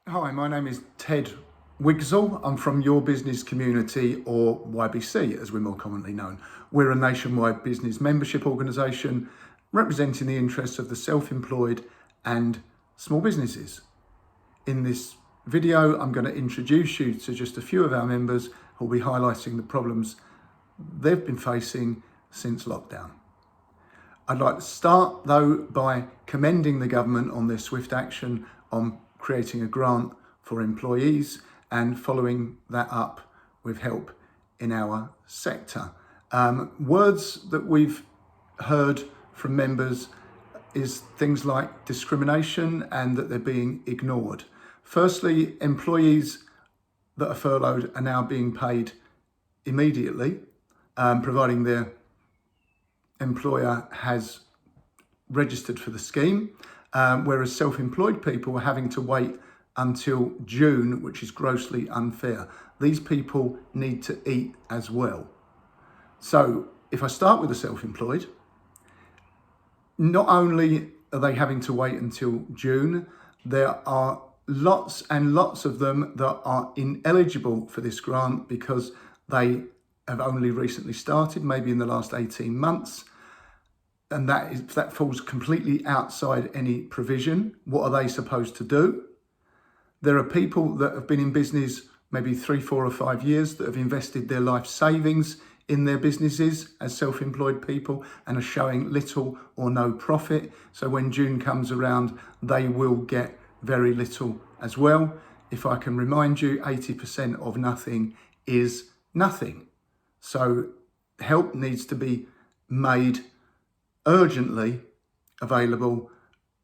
Hi, my name is Ted Wigsell. I'm from Your Business Community, or YBC as we're more commonly known. We're a nationwide business membership organisation representing the interests of the self-employed and small businesses. In this video, I'm going to introduce you to just a few of our members who will be highlighting the problems they've been facing since lockdown. I'd like to start though by commending the government on their swift action on creating a grant for employees and following that up with help in our sector. Words that we've heard from members is things like discrimination and that they're being ignored. Firstly, employees that are furloughed are now being paid immediately, providing their employer has registered for the scheme, whereas self-employed people are having to wait until June, which is grossly unfair. These people need to eat as well. So if I start with the self-employed, not only are they having to wait until June, there are lots and lots of them that are ineligible for this grant because they have only recently started, maybe in the last 18 months. And that falls completely outside any provision. What are they supposed to do? There are people that have been in business maybe 3, 4 or 5 years that have invested their life savings in their businesses as self-employed people and are showing little or no profit. So when June comes around, they will get very little as well. If I can remind you, 80% of nothing is nothing. So help needs to be made urgently available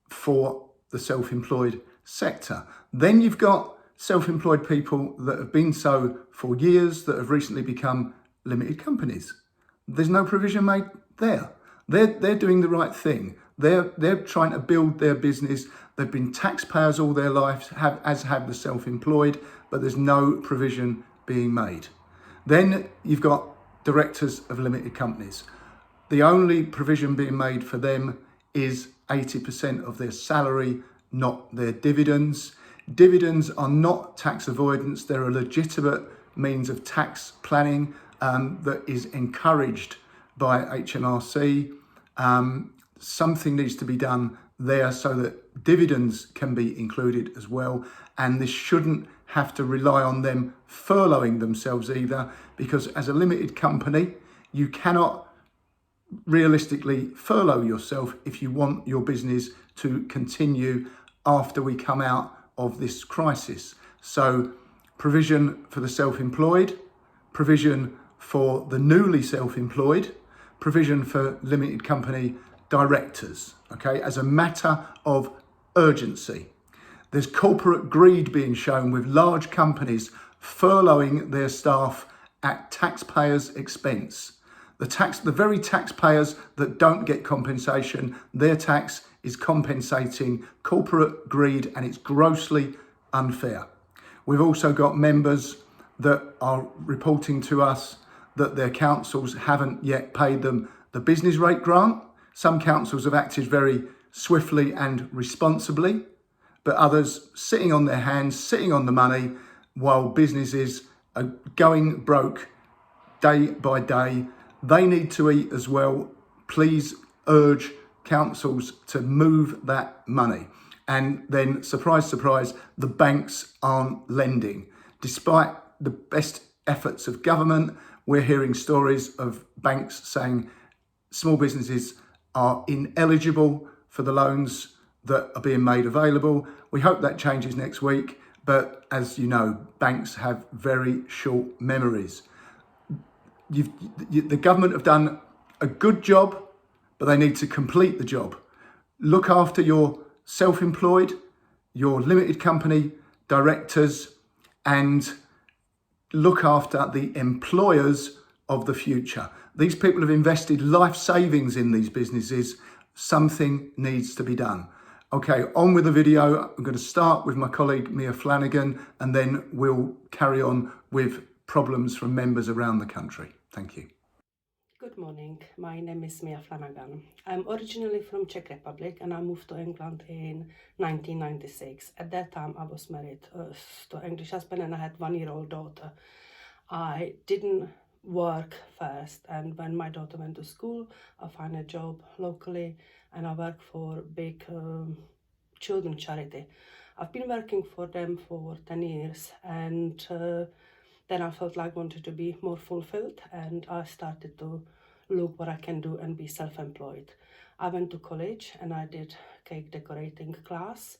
for the self-employed sector. Then you've got self-employed people that have been so for years that have recently become limited companies. There's no provision made there. They're doing the right thing. They're trying to build their business. They've been taxpayers all their lives, as have the self-employed, but there's no provision being made. Then you've got directors of limited companies. The only provision being made for them is 80% of their salary, not their dividends. Dividends are not tax avoidance. They're a legitimate means of tax planning that is encouraged by HMRC. Something needs to be done there so that dividends can be included as well. And this shouldn't have to rely on them furloughing themselves either, because as a limited company, you cannot realistically furlough yourself if you want your business to continue after we come out of this crisis. So provision for the self-employed, provision for the newly self-employed, provision for limited company directors, okay, as a matter of urgency. There's corporate greed being shown with large companies furloughing their staff at taxpayers' expense. The very taxpayers that don't get compensation, their tax is compensating corporate greed, and it's grossly unfair. We've also got members that are reporting to us that their councils haven't yet paid them the business rate grant. Some councils have acted very swiftly and responsibly, but others sitting on their hands, sitting on the money, while businesses are going broke day by day. They need to eat as well. Please urge councils to move that money. And then, surprise, surprise, the banks aren't lending. Despite the best efforts of government, we're hearing stories of banks saying small businesses are ineligible for the loans that are being made available. We hope that changes next week, but as you know, banks have very short memories. The government have done a good job, but they need to complete the job. Look after your self-employed, your limited company directors, and look after the employers of the future. These people have invested life savings in these businesses. Something needs to be done. Okay, on with the video. I'm going to start with my colleague Mia Flanagan, and then we'll carry on with problems from members around the country. Thank you. Good morning. My name is Mia Flanagan. I'm originally from Czech Republic and I moved to England in 1996. At that time, I was married to an English husband and I had 1-year-old daughter. I didn't work first, and when my daughter went to school, I found a job locally and I work for big children charity. I've been working for them for 10 years and then I felt like I wanted to be more fulfilled and I started to look what I can do and be self-employed. I went to college and I did cake decorating class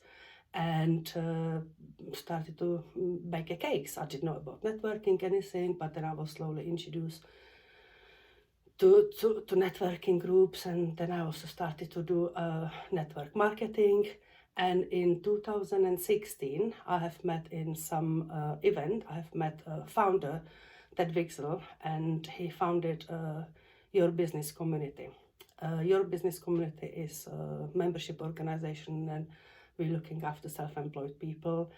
and started to bake cakes. I didn't know about networking, anything, but then I was slowly introduced to networking groups, and then I also started to do network marketing. And in 2016, I have met in some event, I have met a founder, Ted Wixel, and he founded Your Business Community. Your Business Community is a membership organization and we're looking after self-employed people.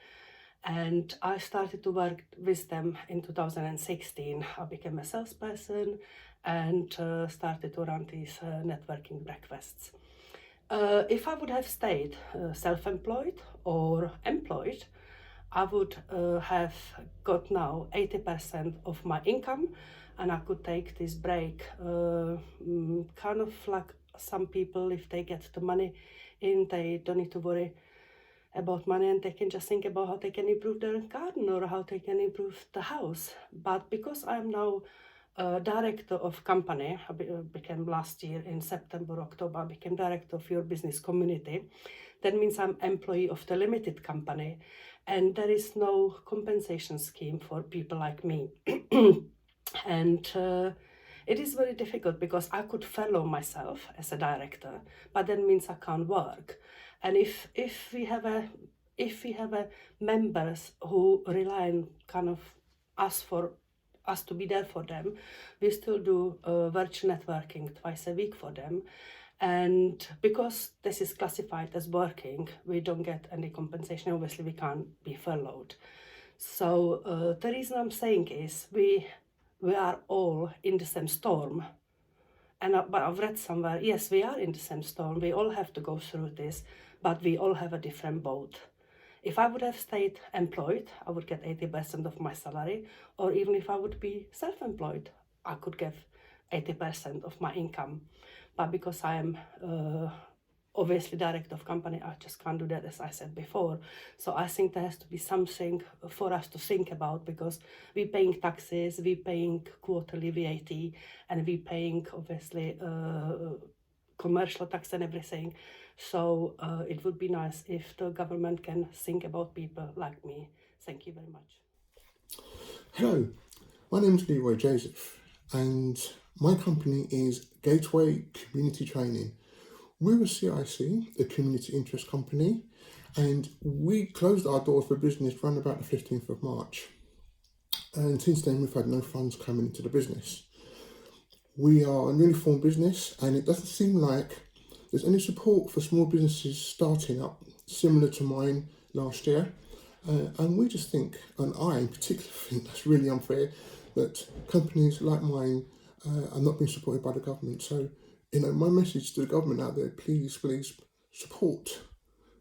And I started to work with them in 2016. I became a salesperson and started to run these networking breakfasts. If I would have stayed self-employed or employed, I would have got now 80% of my income and I could take this break kind of like some people, if they get the money in, they don't need to worry about money and they can just think about how they can improve their garden or how they can improve the house. But because I'm now director of company, I became last year in September, October, I became director of Your Business Community. That means I'm employee of the limited company and there is no compensation scheme for people like me. And it is very difficult because I could follow myself as a director, but that means I can't work. And if we have a members who rely on kind of us to be there for them, we still do virtual networking twice a week for them. And because this is classified as working, we don't get any compensation. Obviously, we can't be furloughed. So the reason I'm saying is we are all in the same storm. And but I've read somewhere, yes, we are in the same storm. We all have to go through this, but we all have a different boat. If I would have stayed employed, I would get 80% of my salary, or even if I would be self-employed, I could get 80% of my income. But because I am obviously director of company, I just can't do that, as I said before. So I think there has to be something for us to think about, because we're paying taxes, we're paying quarterly VAT, and we're paying obviously commercial tax and everything. So it would be nice if the government can think about people like me. Thank you very much. Hello, my name is Leroy Joseph and my company is Gateway Community Training. We're a CIC, a community interest company, and we closed our doors for business around about the 15th of March. And since then we've had no funds coming into the business. We are a newly formed business and it doesn't seem like there's any support for small businesses starting up similar to mine last year. And we just think, and I in particular think that's really unfair, that companies like mine are not being supported by the government. So, my message to the government out there, please support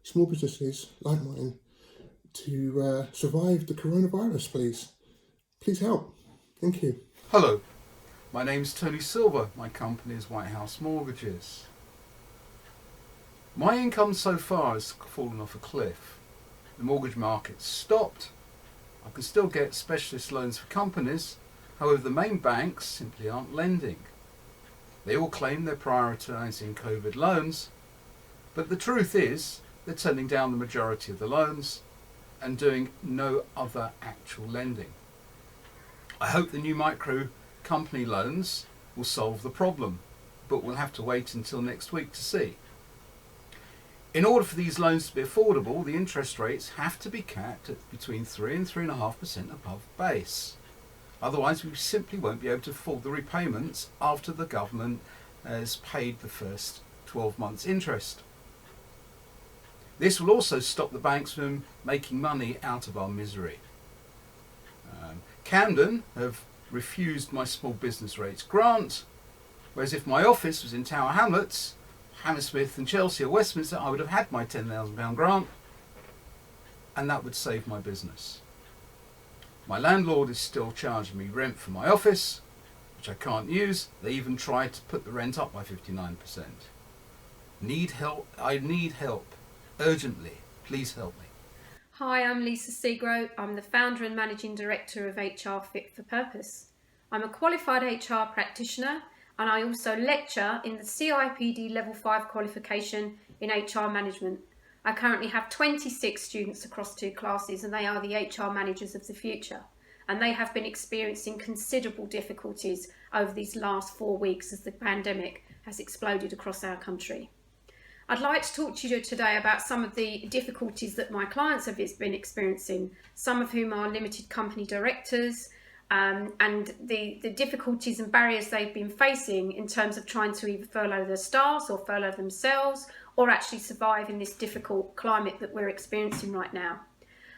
small businesses like mine to survive the coronavirus, please. Please help. Thank you. Hello, my name's Tony Silver. My company is White House Mortgages. My income so far has fallen off a cliff. The mortgage market's stopped. I can still get specialist loans for companies, however the main banks simply aren't lending. They all claim they're prioritising COVID loans, but the truth is they're turning down the majority of the loans and doing no other actual lending. I hope the new micro company loans will solve the problem, but we'll have to wait until next week to see. In order for these loans to be affordable, the interest rates have to be capped at between 3 and 3.5% above base. Otherwise, we simply won't be able to afford the repayments after the government has paid the first 12 months interest. This will also stop the banks from making money out of our misery. Camden have refused my small business rates grant, Whereas if my office was in Tower Hamlets, Hammersmith and Chelsea or Westminster, I would have had my £10,000 grant, and that would save my business. My landlord is still charging me rent for my office, which I can't use. They even tried to put the rent up by 59%. Need help? I need help. Urgently. Please help me. Hi, I'm Lisa Seagrow. I'm the founder and managing director of HR Fit for Purpose. I'm a qualified HR practitioner, and I also lecture in the CIPD Level 5 qualification in HR management. I currently have 26 students across 2 classes, and they are the HR managers of the future. And they have been experiencing considerable difficulties over these last 4 weeks as the pandemic has exploded across our country. I'd like to talk to you today about some of the difficulties that my clients have been experiencing, some of whom are limited company directors, and the difficulties and barriers they've been facing in terms of trying to either furlough their staff or furlough themselves, or actually survive in this difficult climate that we're experiencing right now.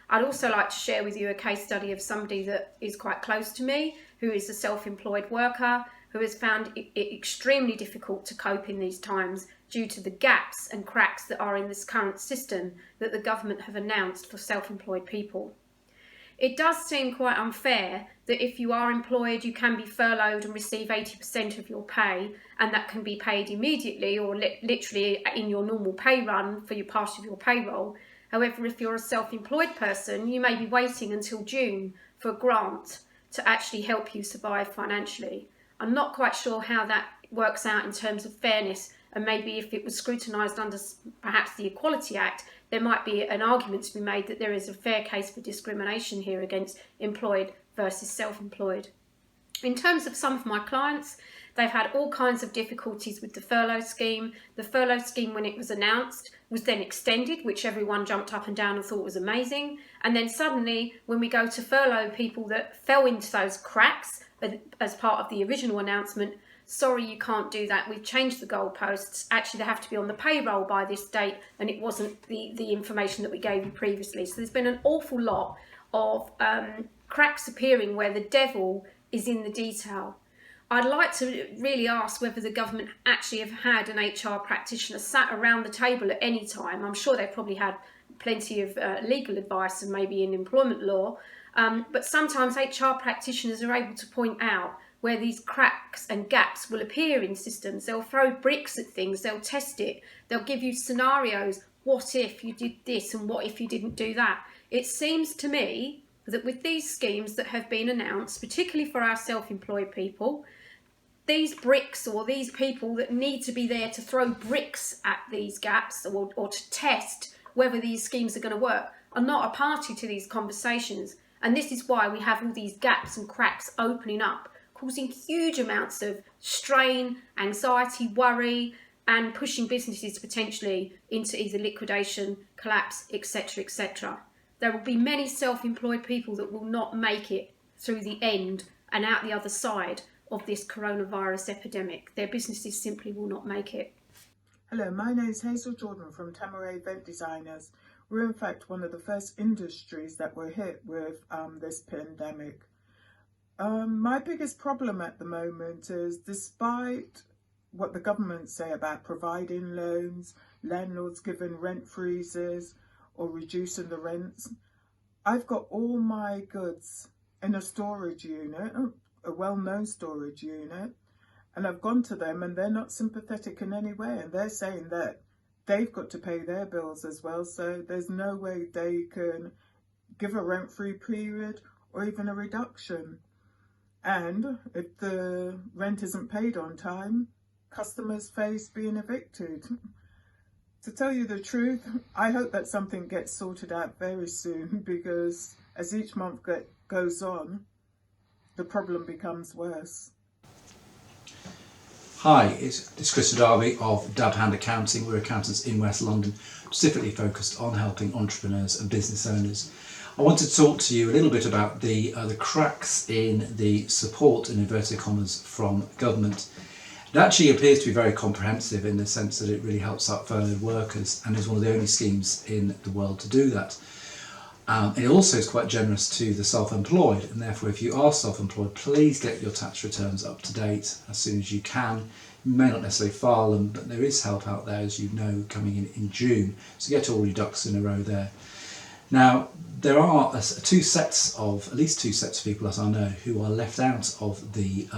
I'd also like to share with you a case study of somebody that is quite close to me, who is a self-employed worker, who has found it extremely difficult to cope in these times due to the gaps and cracks that are in this current system that the government have announced for self-employed people. It does seem quite unfair that if you are employed, you can be furloughed and receive 80% of your pay, and that can be paid immediately or literally in your normal pay run for your part of your payroll. However, if you're a self-employed person, you may be waiting until June for a grant to actually help you survive financially. I'm not quite sure how that works out in terms of fairness, and maybe if it was scrutinised under perhaps the Equality Act, there might be an argument to be made that there is a fair case for discrimination here against employed versus self-employed. In terms of some of my clients, they've had all kinds of difficulties with the furlough scheme. The furlough scheme, when it was announced, was then extended, which everyone jumped up and down and thought was amazing. And then suddenly, when we go to furlough people that fell into those cracks as part of the original announcement, sorry, you can't do that. We've changed the goalposts. Actually, they have to be on the payroll by this date, and it wasn't the information that we gave you previously. So there's been an awful lot of cracks appearing where the devil is in the detail. I'd like to really ask whether the government actually have had an HR practitioner sat around the table at any time. I'm sure they've probably had plenty of legal advice and maybe in employment law, but sometimes HR practitioners are able to point out where these cracks and gaps will appear in systems. They'll throw bricks at things, they'll test it, they'll give you scenarios. What if you did this and what if you didn't do that? It seems to me that with these schemes that have been announced, particularly for our self-employed people, these bricks or these people that need to be there to throw bricks at these gaps or to test whether these schemes are going to work are not a party to these conversations. And this is why we have all these gaps and cracks opening up, causing huge amounts of strain, anxiety, worry, and pushing businesses potentially into either liquidation, collapse, etc., etc. There will be many self-employed people that will not make it through the end and out the other side of this coronavirus epidemic. Their businesses simply will not make it. Hello, my name is Hazel Jordan from Tamaray Event Designers. We're in fact one of the first industries that were hit with this pandemic. My biggest problem at the moment is, despite what the government say about providing loans, landlords giving rent freezes or reducing the rents, I've got all my goods in a storage unit, a well-known storage unit, and I've gone to them and they're not sympathetic in any way, and they're saying that they've got to pay their bills as well, so there's no way they can give a rent-free period or even a reduction. And if the rent isn't paid on time, customers face being evicted. To tell you the truth, I hope that something gets sorted out very soon, because as each month goes on, the problem becomes worse. Hi, it's Chris Darby of Dab Hand Accounting. We're accountants in West London, specifically focused on helping entrepreneurs and business owners. I want to talk to you a little bit about the cracks in the support, in inverted commas, from government. It actually appears to be very comprehensive in the sense that it really helps out furloughed workers and is one of the only schemes in the world to do that. It also is quite generous to the self-employed, and therefore if you are self-employed, please get your tax returns up to date as soon as you can. You may not necessarily file them, but there is help out there, as you know, coming in June. So get all your ducks in a row there. Now, there are at least two sets of people, as I know, who are left out of the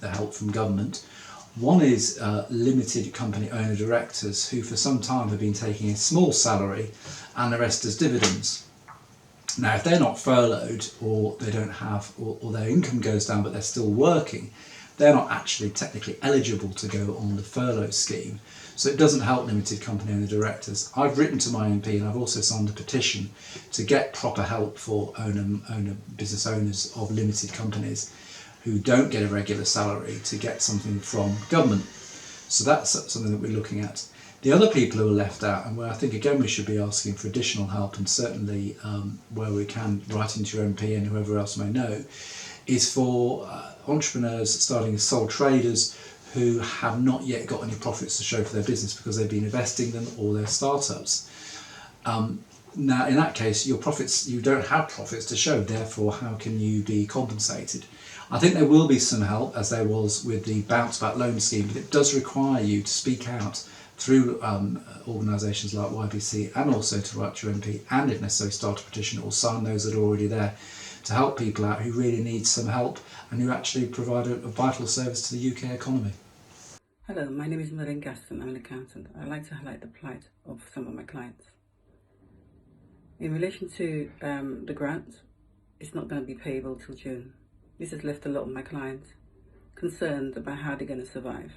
help from government. One is limited company owner directors who for some time have been taking a small salary and the rest as dividends. Now, if they're not furloughed or they don't have, or their income goes down but they're still working, they're not actually technically eligible to go on the furlough scheme. So it doesn't help limited company owner directors. I've written to my MP and I've also signed a petition to get proper help for business owners of limited companies who don't get a regular salary to get something from government. So that's something that we're looking at. The other people who are left out, and where I think again we should be asking for additional help, and certainly where we can write into your MP and whoever else may know, is for entrepreneurs starting as sole traders who have not yet got any profits to show for their business because they've been investing them or their startups. Now, in that case, your profits, you don't have profits to show, therefore how can you be compensated? I think there will be some help, as there was with the Bounce Back Loan Scheme, but it does require you to speak out through organisations like YBC, and also to write to your MP, and if necessary start a petition or sign those that are already there, to help people out who really need some help and who actually provide a vital service to the UK economy. Hello, my name is Maureen Gaston. I'm an accountant. I'd like to highlight the plight of some of my clients. In relation to the grant, it's not going to be payable till June. This has left a lot of my clients concerned about how they're going to survive.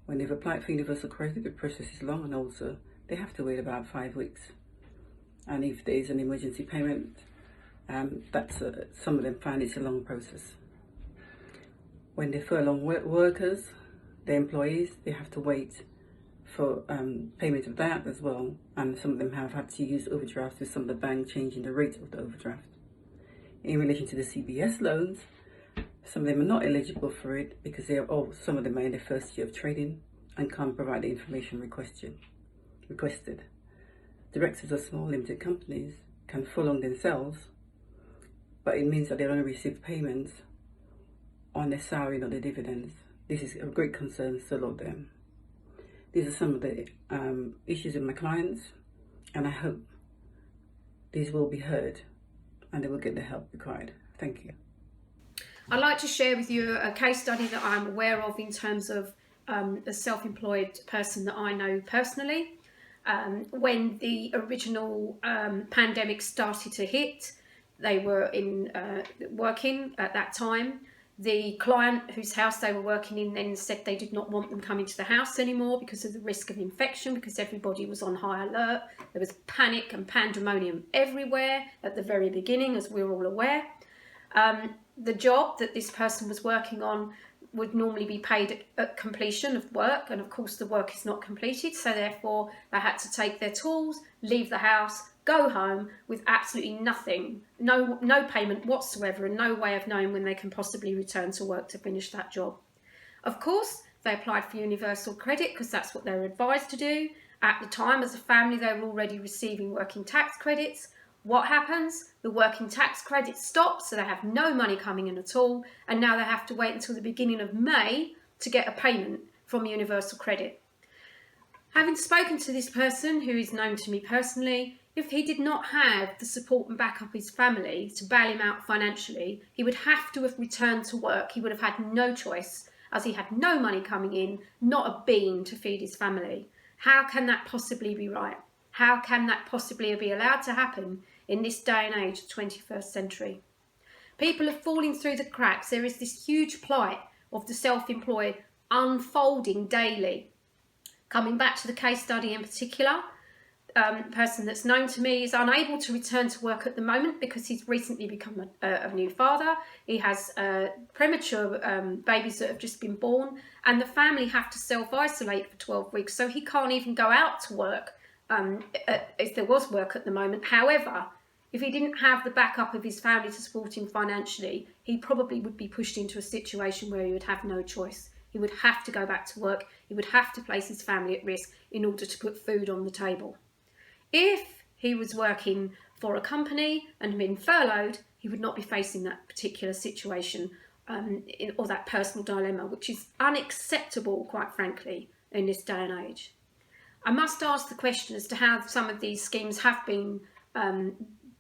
When they've applied for universal credit, the process is long, and also they have to wait about 5 weeks. And if there is an emergency payment, some of them find it's a long process. When they furlough workers, the employees, they have to wait for payment of that as well, and some of them have had to use overdrafts with some of the bank changing the rate of the overdraft. In relation to the CBS loans, some of them are not eligible for it because some of them are in their first year of trading and can't provide the information requested. Directors of small limited companies can fall on themselves, but it means that they don't receive payments on their salary, not their dividends. This is a great concern to a lot of them. These are some of the issues with my clients, and I hope these will be heard and they will get the help required. Thank you. I'd like to share with you a case study that I'm aware of in terms of a self-employed person that I know personally. When the original pandemic started to hit, they were working at that time. The client whose house they were working in then said they did not want them coming to the house anymore because of the risk of infection, because everybody was on high alert. There was panic and pandemonium everywhere at the very beginning, as we're all aware. The job that this person was working on would normally be paid at completion of work, and of course the work is not completed, so therefore they had to take their tools, leave the house, go home with absolutely nothing, no payment whatsoever, and no way of knowing when they can possibly return to work to finish that job. Of course, they applied for universal credit because that's what they were advised to do. At the time, as a family, they were already receiving working tax credits. What happens? The working tax credit stops, so they have no money coming in at all, and now they have to wait until the beginning of May to get a payment from universal credit. Having spoken to this person, who is known to me personally, if he did not have the support and backup of his family to bail him out financially, he would have to have returned to work. He would have had no choice, as he had no money coming in, not a bean to feed his family. How can that possibly be right? How can that possibly be allowed to happen in this day and age, the 21st century? People are falling through the cracks. There is this huge plight of the self-employed unfolding daily. Coming back to the case study in particular, person that's known to me is unable to return to work at the moment because he's recently become a new father. He has premature babies that have just been born, and the family have to self-isolate for 12 weeks, so he can't even go out to work if there was work at the moment. However, if he didn't have the backup of his family to support him financially, he probably would be pushed into a situation where he would have no choice. He would have to go back to work. He would have to place his family at risk in order to put food on the table. If he was working for a company and been furloughed, he would not be facing that particular situation or that personal dilemma, which is unacceptable, quite frankly, in this day and age. I must ask the question as to how some of these schemes have been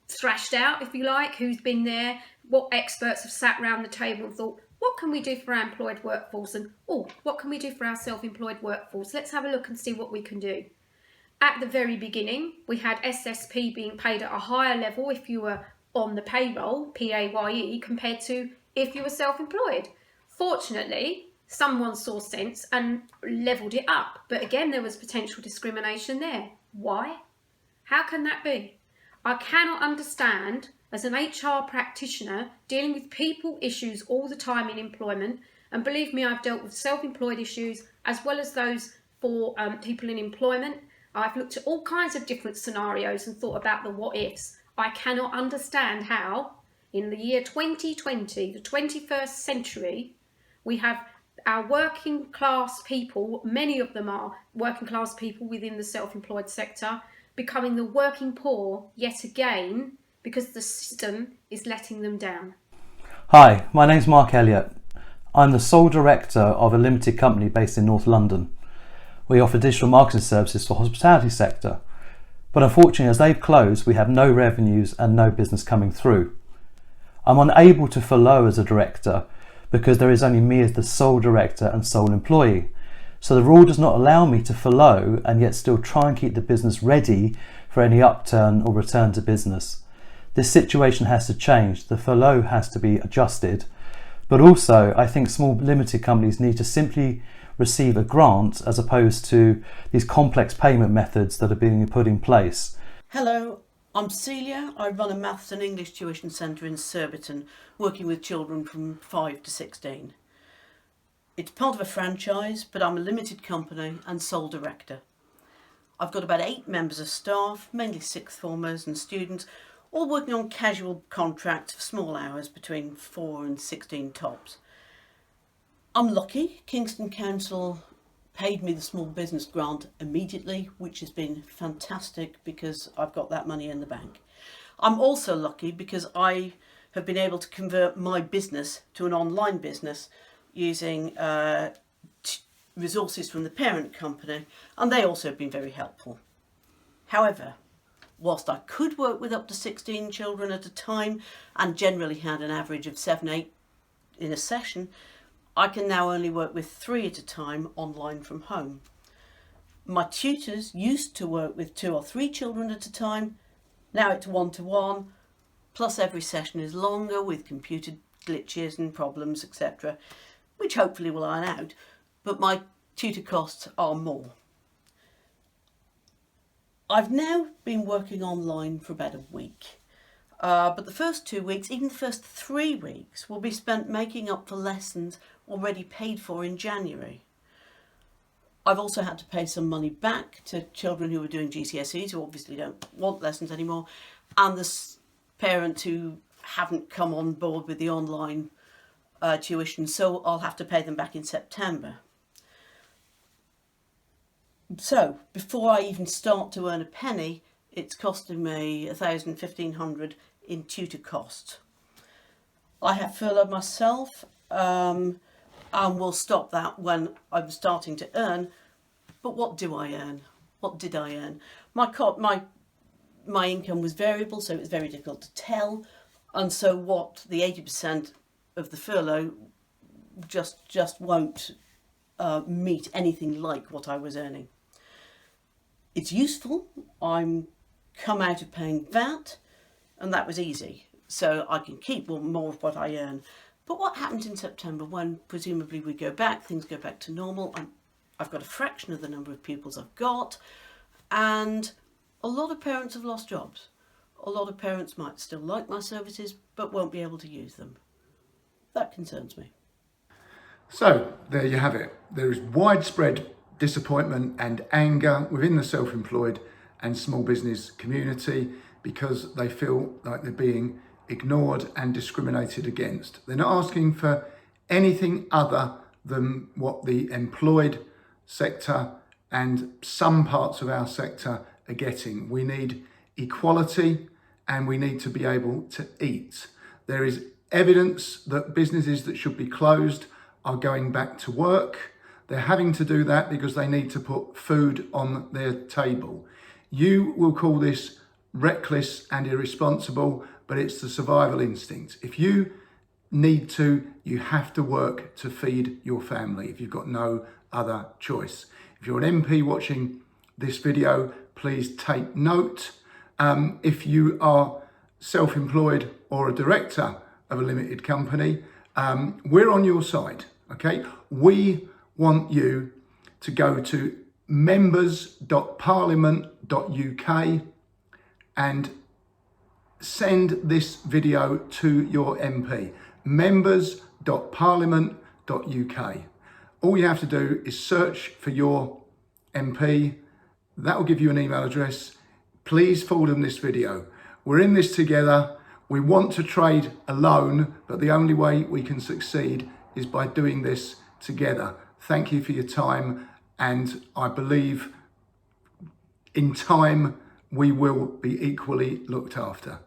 thrashed out, if you like, who's been there, what experts have sat around the table and thought, what can we do for our employed workforce, and what can we do for our self-employed workforce? Let's have a look and see what we can do. At the very beginning, we had SSP being paid at a higher level if you were on the payroll, PAYE, compared to if you were self-employed. Fortunately, someone saw sense and levelled it up. But again, there was potential discrimination there. Why? How can that be? I cannot understand, as an HR practitioner, dealing with people issues all the time in employment, and believe me, I've dealt with self-employed issues as well as those for people in employment. I've looked at all kinds of different scenarios and thought about the what-ifs. I cannot understand how, in the year 2020, the 21st century, we have our working class people, many of them are working class people within the self-employed sector, becoming the working poor yet again because the system is letting them down. Hi, my name's Mark Elliott. I'm the sole director of a limited company based in North London. We offer digital marketing services for the hospitality sector, but unfortunately as they've closed we have no revenues and no business coming through. I'm unable to furlough as a director because there is only me as the sole director and sole employee. So the rule does not allow me to furlough and yet still try and keep the business ready for any upturn or return to business. This situation has to change. The furlough has to be adjusted. But also I think small limited companies need to simply receive a grant as opposed to these complex payment methods that are being put in place. Hello, I'm Celia. I run a maths and English tuition centre in Surbiton, working with children from 5 to 16. It's part of a franchise, but I'm a limited company and sole director. I've got about 8 members of staff, mainly sixth formers and students, all working on casual contracts for small hours between 4 and 16 tops. I'm lucky. Kingston Council paid me the small business grant immediately, which has been fantastic because I've got that money in the bank. I'm also lucky because I have been able to convert my business to an online business using resources from the parent company, and they also have been very helpful. However, whilst I could work with up to 16 children at a time and generally had an average of 7-8 in a session, I can now only work with 3 at a time online from home. My tutors used to work with 2 or 3 children at a time. Now it's 1-to-1, plus every session is longer with computer glitches and problems, etc., which hopefully will iron out, but my tutor costs are more. I've now been working online for about a week, but the first 2 weeks, even the first 3 weeks, will be spent making up for lessons already paid for in January. I've also had to pay some money back to children who are doing GCSEs who obviously don't want lessons anymore, and the parents who haven't come on board with the online tuition, so I'll have to pay them back in September. So before I even start to earn a penny, it's costing me £1,000, £1,500 in tutor costs. I have furloughed myself and will stop that when I'm starting to earn. But what do I earn? What did I earn? My income was variable, so it was very difficult to tell. And so what the 80% of the furlough just won't meet anything like what I was earning. It's useful. I'm come out of paying VAT, and that was easy. So I can keep more of what I earn. But what happens in September when presumably we go back, things go back to normal, and I've got a fraction of the number of pupils I've got, and a lot of parents have lost jobs. A lot of parents might still like my services, but won't be able to use them. That concerns me. So there you have it. There is widespread disappointment and anger within the self-employed and small business community because they feel like they're being ignored and discriminated against. They're not asking for anything other than what the employed sector and some parts of our sector are getting. We need equality and we need to be able to eat. There is evidence that businesses that should be closed are going back to work. They're having to do that because they need to put food on their table. You will call this reckless and irresponsible, but it's the survival instinct. If you need to, you have to work to feed your family if you've got no other choice. If you're an MP watching this video, please take note. If you are self-employed or a director of a limited company, we're on your side, okay? We want you to go to members.parliament.uk and send this video to your MP. members.parliament.uk. All you have to do is search for your MP. That will give you an email address. Please forward them this video. We're in this together. We want to trade alone, but the only way we can succeed is by doing this together. Thank you for your time, and I believe in time we will be equally looked after.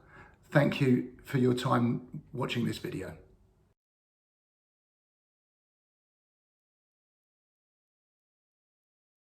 Thank you for your time watching this video.